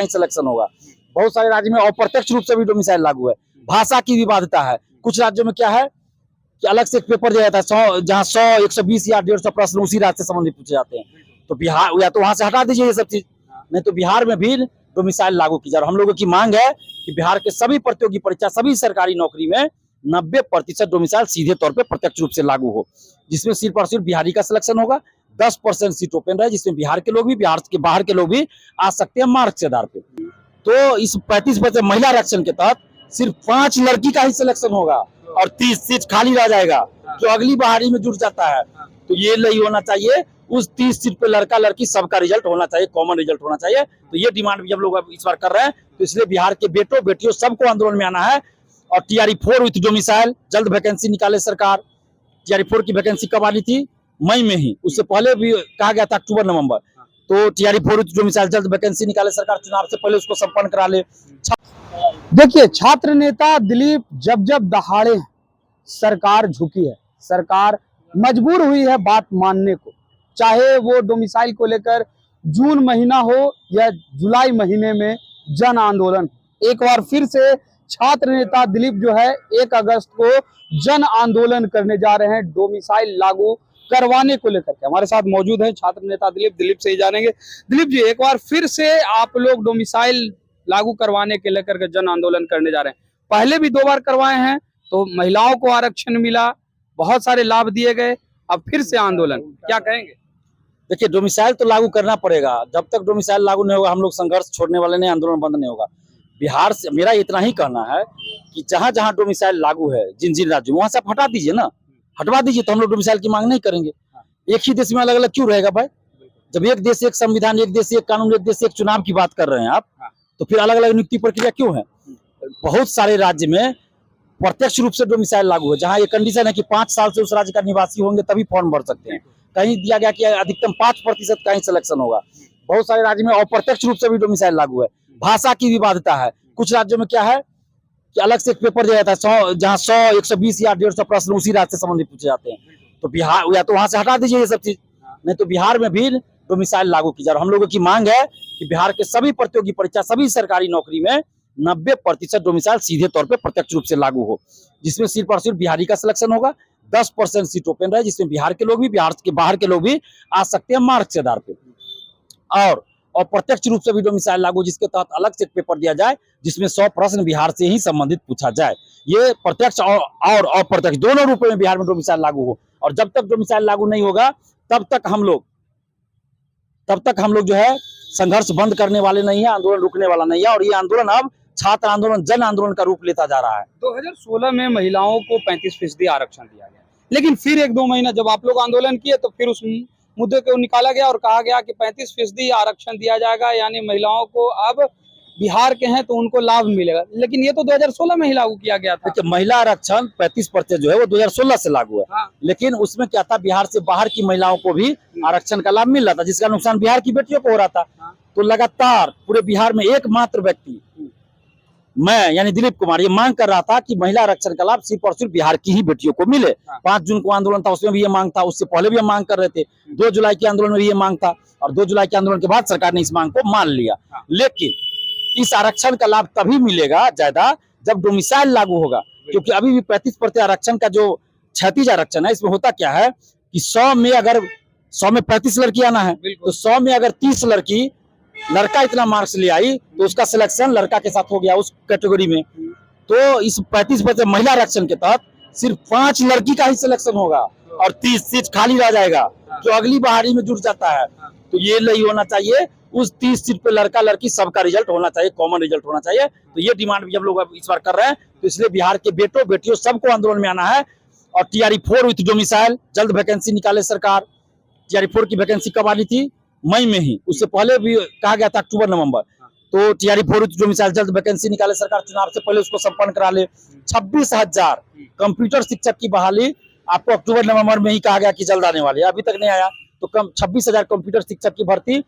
ही selection होगा। बहुत सारे राज्य में अप्रत्यक्ष रूप से भी डोमिसाइल लागू है। भाषा की विवादिता है। कुछ राज्यों में क्या है कि अलग से एक पेपर दिया जाता है, 100 जहाँ 100, 120 या 150 प्रश्न उसी राज्य से संबंधित पूछे जाते हैं। तो बिहार या तो वहां से हटा दीजिए ये सब चीज, नहीं तो बिहार में भी डोमिसाइल लागू की जाए। हम लोगों की मांग है कि बिहार के सभी प्रतियोगी परीक्षा, सभी सरकारी नौकरी में 90% डोमिसाइल सीधे तौर पे प्रत्यक्ष रूप से लागू हो, जिसमें सिर्फ और सिर्फ बिहारी का सिलेक्शन होगा। 10% सीट ओपन रहे, जिसमें बिहार के लोग भी, बिहार के बाहर के लोग भी आ सकते हैं मार्क्स के आधार पे। तो इस 35% महिला आरक्षण के तहत सिर्फ 5 लड़की का ही सिलेक्शन होगा और 30 सीट खाली रह जाएगा, जो अगली बहाली में जुड़ जाता है। तो ये नहीं होना चाहिए। उस 30 सीट पे लड़का लड़की सबका रिजल्ट होना चाहिए, कॉमन रिजल्ट होना चाहिए। तो ये डिमांड भी हम लोग अब इस बार कर रहे हैं। तो इसलिए बिहार के बेटों बेटियों सबको आंदोलन में आना है। और TRE 4 विथ डोमिसाइल जल्द वैकेंसी निकाले सरकार। TRE 4 की वैकेंसी कब आनी थी? मई में ही। उससे पहले भी कहा गया था अक्टूबर नवंबर। तो TRE 4 विथ डोमिसाइल जल्द वैकेंसी निकाले सरकार, चुनाव से पहले उसको संपन्न करा ले। देखिए, छात्र नेता दिलीप जब जब दहाड़े सरकार झुकी है, सरकार मजबूर हुई है बात मानने को। चाहे वो डोमिसाइल को लेकर जून महीना हो या जुलाई महीने में जन आंदोलन, एक बार फिर से छात्र नेता दिलीप जो है 1 अगस्त को जन आंदोलन करने जा रहे हैं डोमिसाइल लागू करवाने को लेकर के। हमारे साथ मौजूद है छात्र नेता दिलीप से ही जानेंगे। दिलीप जी, एक बार फिर से आप लोग डोमिसाइल लागू करवाने के लेकर के जन आंदोलन करने जा रहे हैं। पहले भी 2 बार करवाए हैं तो महिलाओं को आरक्षण मिला, बहुत सारे लाभ दिए गए, अब फिर से आंदोलन, क्या कहेंगे? देखिए, डोमिसाइल तो लागू करना पड़ेगा। जब तक डोमिसाइल लागू नहीं होगा हम लोग संघर्ष छोड़ने वाले नहीं, आंदोलन बंद नहीं होगा। बिहार से मेरा इतना ही कहना है कि जहां जहां डोमिसाइल लागू है, जिन जिन राज्यों, वहां से आप हटा दीजिए ना, हटवा दीजिए। तो हम लोग डोमिसाइल की मांग नहीं करेंगे। एक ही देश में अलग अलग क्यों रहेगा भाई? जब एक देश एक संविधान, एक देश एक कानून, एक देश एक चुनाव की बात कर रहे हैं आप, तो फिर अलग अलग नियुक्ति प्रक्रिया क्यों है? बहुत सारे राज्य में प्रत्यक्ष रूप से डोमिसाइल लागू है, जहां ये कंडीशन है कि 5 साल से उस राज्य का निवासी होंगे तभी फॉर्म भर सकते हैं। कहीं दिया गया कि अधिकतम 5% का ही सिलेक्शन होगा। बहुत सारे राज्य में अप्रत्यक्ष रूप से भी डोमिसाइल लागू है। भाषा की विवादिता है। कुछ राज्यों में क्या है कि अलग से एक पेपर दिया जाता है, 100 जहाँ 100, 120 या 150 प्रश्न उसी राज्य से संबंधित पूछे जाते हैं। तो बिहार या तो वहां से हटा दीजिए ये सब चीज, नहीं तो बिहार में भी डोमिसाइल लागू की जाए। हम लोगों की मांग है कि बिहार के सभी प्रतियोगी परीक्षा, सभी सरकारी नौकरी में 90% डोमिसाइल सीधे तौर पे प्रत्यक्ष रूप से लागू हो, जिसमें सिर्फ और सिर्फ बिहारी का सिलेक्शन होगा। 10% सीट ओपन रहे, जिसमें बिहार के लोग भी, बिहार के बाहर के लोग भी आ सकते हैं मार्क्स के आधार पे। और अप्रत्यक्ष रूप से भी डोमिसाइल लागू, जिसके तहत अलग से एक पेपर दिया जाए जिसमें 100 प्रश्न बिहार से ही संबंधित पूछा जाए। ये प्रत्यक्ष और अप्रत्यक्ष दोनों रूपों में बिहार में डोमिसाइल लागू हो। और जब तक डोमिसाइल लागू नहीं होगा तब तक हम लोग जो है संघर्ष बंद करने वाले नहीं है, आंदोलन रुकने वाला नहीं है। और ये आंदोलन अब छात्र आंदोलन, जन आंदोलन का रूप लेता जा रहा है। 2016 में महिलाओं को 35% आरक्षण दिया गया, लेकिन फिर 1-2 महीना जब आप लोग आंदोलन किए तो फिर उस मुद्दे को निकाला गया और कहा गया कि 35% आरक्षण दिया जाएगा, यानी महिलाओं को अब बिहार के हैं तो उनको लाभ मिलेगा। लेकिन ये तो 2016 में ही लागू किया गया था। देखिए, महिला आरक्षण 35% जो है वो 2016 से लागू है। हाँ। लेकिन उसमें क्या था, बिहार से बाहर की महिलाओं को भी आरक्षण का लाभ मिल रहा था, जिसका नुकसान बिहार की बेटियों को हो रहा था। हाँ। तो लगातार पूरे बिहार में एकमात्र व्यक्ति, मैं यानी दिलीप कुमार, ये मांग कर रहा था कि महिला आरक्षण का लाभ सिर्फ और सिर्फ बिहार की ही बेटियों को मिले। 5 जून को आंदोलन था, उसमें भी ये मांग था, उससे पहले भी हम मांग कर रहे थे। 2 जुलाई के आंदोलन में भी ये मांग था, और 2 जुलाई के आंदोलन के बाद सरकार ने इस मांग को मान लिया। लेकिन इस आरक्षण का लाभ तभी मिलेगा ज्यादा जब डोमिसाइल लागू होगा, क्योंकि अभी भी 35% आरक्षण का जो क्षैतिज आरक्षण है, इसमें होता क्या है कि 100 में 35 लड़की आना है, तो 100 में अगर 30 लड़का इतना मार्क्स ले आई तो उसका सिलेक्शन लड़का के साथ हो गया उस कैटेगरी में। तो इस 35% महिला आरक्षण के तहत सिर्फ 5 लड़की का ही सिलेक्शन होगा और 30 सीट खाली रह जाएगा, जो अगली बहाली में जुड़ जाता है। तो ये नहीं होना चाहिए। उस 30 सीट पे लड़का लड़की सबका रिजल्ट होना चाहिए, कॉमन रिजल्ट होना चाहिए। तो ये डिमांड भी हम लोग अब इस बार कर रहे हैं। तो इसलिए बिहार के बेटों बेटियों सबको आंदोलन में आना है। और TRE 4 विथ डोमिसाइल जल्द वैकेंसी निकाले सरकार। TRE 4 की वैकेंसी कब आनी थी? मई में ही। उससे पहले भी कहा गया था अक्टूबर नवंबर। तो TRE 4 विथ डोमिसाइल जल्द वैकेंसी निकाले सरकार, चुनाव से पहले उसको संपन्न करा ले। 26,000 कंप्यूटर शिक्षक की बहाली आपको अक्टूबर नवंबर में ही कहा गया कि जल्द आने वाली है, अभी तक नहीं आया। तो 26,000 कंप्यूटर शिक्षक की भर्ती,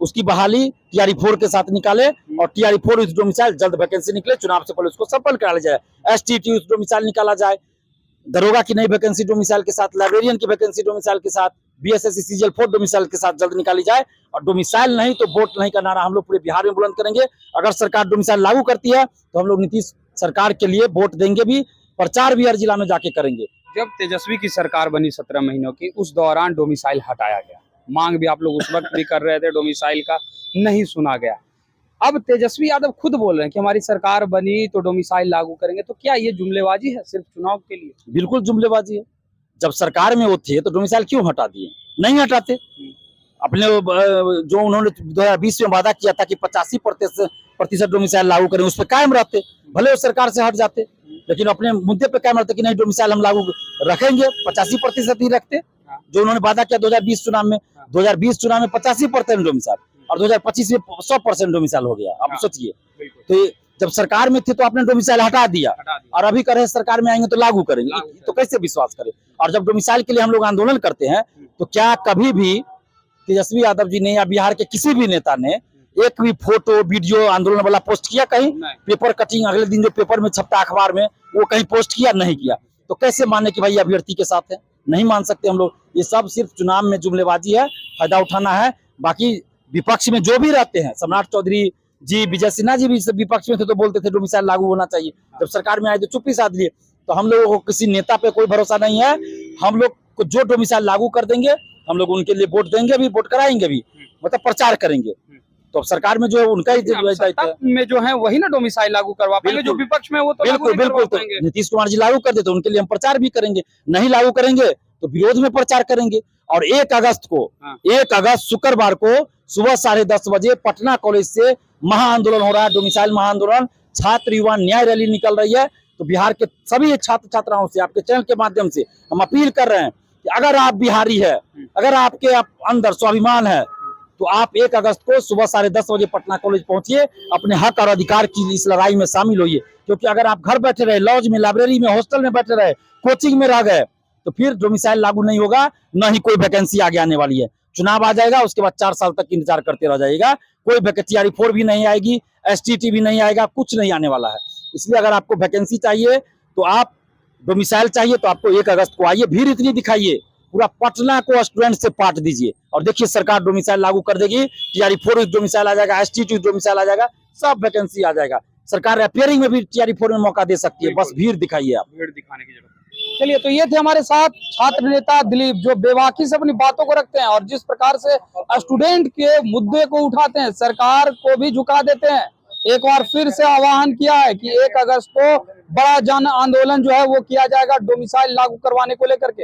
उसकी बहाली TRE 4 के साथ निकाले। और TRE 4 विथ डोमिसाइल जल्द वैकेंसी निकले, चुनाव से पहले उसको संपन्न करा लिया जाए। STT विथ डोमिसाइल निकाला जाए, दरोगा की नई वैकेंसी डोमिसाइल के साथ, लाइब्रेरियन की वैकेंसी डोमिसाइल के साथ, बीएसएससी सीजीएल 4 डोमिसाइल के साथ जल्द निकाली जाए, और डोमिसाइल नहीं तो वोट नहीं का नारा हम लोग पूरे बिहार में बुलंद करेंगे। अगर सरकार डोमिसाइल लागू करती है तो हम लोग नीतीश सरकार के लिए वोट देंगे भी, प्रचार भी हर जिला में जाके करेंगे। जब तेजस्वी की सरकार बनी 17 महीनों की, उस दौरान डोमिसाइल हटाया गया, मांग भी आप लोग उस वक्त भी कर रहे थे, डोमिसाइल का नहीं सुना गया। अब तेजस्वी यादव खुद बोल रहे हैं कि हमारी सरकार बनी तो डोमिसाइल लागू करेंगे, तो क्या ये जुमलेबाजी है सिर्फ चुनाव के लिए? बिल्कुल जुमलेबाजी है। जब सरकार में वो थे तो डोमिसाइल क्यों हटा दिए? नहीं हटाते। अपने जो उन्होंने 2020 में वादा किया था कि 85% डोमिसाइल लागू करें, उस पर कायम रहते, भले वो सरकार से हट जाते, लेकिन अपने मुद्दे पे कायम रहते कि नहीं डोमिसाइल हम लागू रखेंगे। 85% ही रखते जो उन्होंने वादा किया 2020 चुनाव में। 2020 चुनाव में 85% डोमिसाइल, और 2025 में 100% डोमिसाइल हो गया। आप सोचिए, तो जब सरकार में थे तो आपने डोमिसाइल हटा दिया, और अभी कह रहे हैं सरकार में आएंगे तो लागू करेंगे, तो कैसे विश्वास करें? और जब डोमिसाइल के लिए हम लोग आंदोलन करते हैं तो क्या कभी भी तेजस्वी यादव जी ने या बिहार के किसी भी नेता ने एक भी फोटो वीडियो आंदोलन वाला पोस्ट किया? कहीं पेपर कटिंग अगले दिन जो पेपर में छपता अखबार में, वो कहीं पोस्ट किया? नहीं किया। तो कैसे माने कि भाई अभ्यर्थी के साथ है? नहीं मान सकते हम लोग। ये सब सिर्फ चुनाव में जुमलेबाजी है, फायदा उठाना है। बाकी विपक्ष में जो भी रहते हैं, सम्राट चौधरी जी, विजय सिन्हा जी भी विपक्ष में थे तो बोलते थे डोमिसाइल लागू होना चाहिए, जब सरकार में आए तो चुप्पी साध लिए। तो हम लोगों को किसी नेता पे कोई भरोसा नहीं है। हम लोग को जो डोमिसाइल लागू कर देंगे, हम लोग उनके लिए वोट देंगे भी, वोट कराएंगे भी, मतलब प्रचार करेंगे। तो अब सरकार में जो है उनका ही में जो है वही ना डोमिसाइल लागू करवा पाएंगे, जो विपक्ष में वो तो बिल्कुल बिल्कुल। तो नीतीश कुमार जी लागू कर दे तो उनके लिए हम प्रचार भी करेंगे, नहीं लागू करेंगे तो विरोध में प्रचार करेंगे। और 1 अगस्त शुक्रवार को सुबह 10:30 बजे पटना कॉलेज से महाआंदोलन हो रहा है, डोमिसाइल महाआंदोलन। छात्र युवा न्याय रैली निकल रही है। तो बिहार के सभी छात्र छात्राओं से आपके चैनल के माध्यम से हम अपील कर रहे हैं कि अगर आप बिहारी है, अगर आपके अंदर स्वाभिमान है, तो आप 1 अगस्त को सुबह 10:30 बजे पटना कॉलेज पहुंचिए, अपने हक और अधिकार की इस लड़ाई में शामिल होइए। क्योंकि अगर आप घर बैठे रहे, लॉज में, लाइब्रेरी में, हॉस्टल में बैठे रहे, कोचिंग में रह गए, तो फिर डोमिसाइल लागू नहीं होगा, न ही कोई वैकेंसी आगे आने वाली है। चुनाव आ जाएगा, उसके बाद 4 साल तक इंतजार करते रह जाएगा। कोई वैकेंसी 4 भी नहीं आएगी, STT भी नहीं आएगा, कुछ नहीं आने वाला है। इसलिए अगर आपको वैकेंसी चाहिए तो आप डोमिसाइल चाहिए तो आपको 1 अगस्त को आइए, भीड़ इतनी दिखाइए, पूरा पटना को स्टूडेंट से पाट दीजिए, और देखिए सरकार डोमिसाइल लागू कर देगी। TRE 4 डोमिसाइल आ जाएगा, STT डोमिसाइल आ जाएगा, सब वैकेंसी आ जाएगा। सरकार अपियरिंग में भी TRE 4 में मौका दे सकती है, बस भीड़ दिखाइए आप। भीड़ दिखाने की जरूरत। चलिए, तो ये थे हमारे साथ छात्र नेता दिलीप, जो बेबाकी से अपनी बातों को रखते हैं और जिस प्रकार से स्टूडेंट के मुद्दे को उठाते हैं, सरकार को भी झुका देते हैं। एक बार फिर से आह्वान किया है कि 1 अगस्त को बड़ा जन आंदोलन जो है वो किया जाएगा डोमिसाइल लागू करवाने को लेकर के।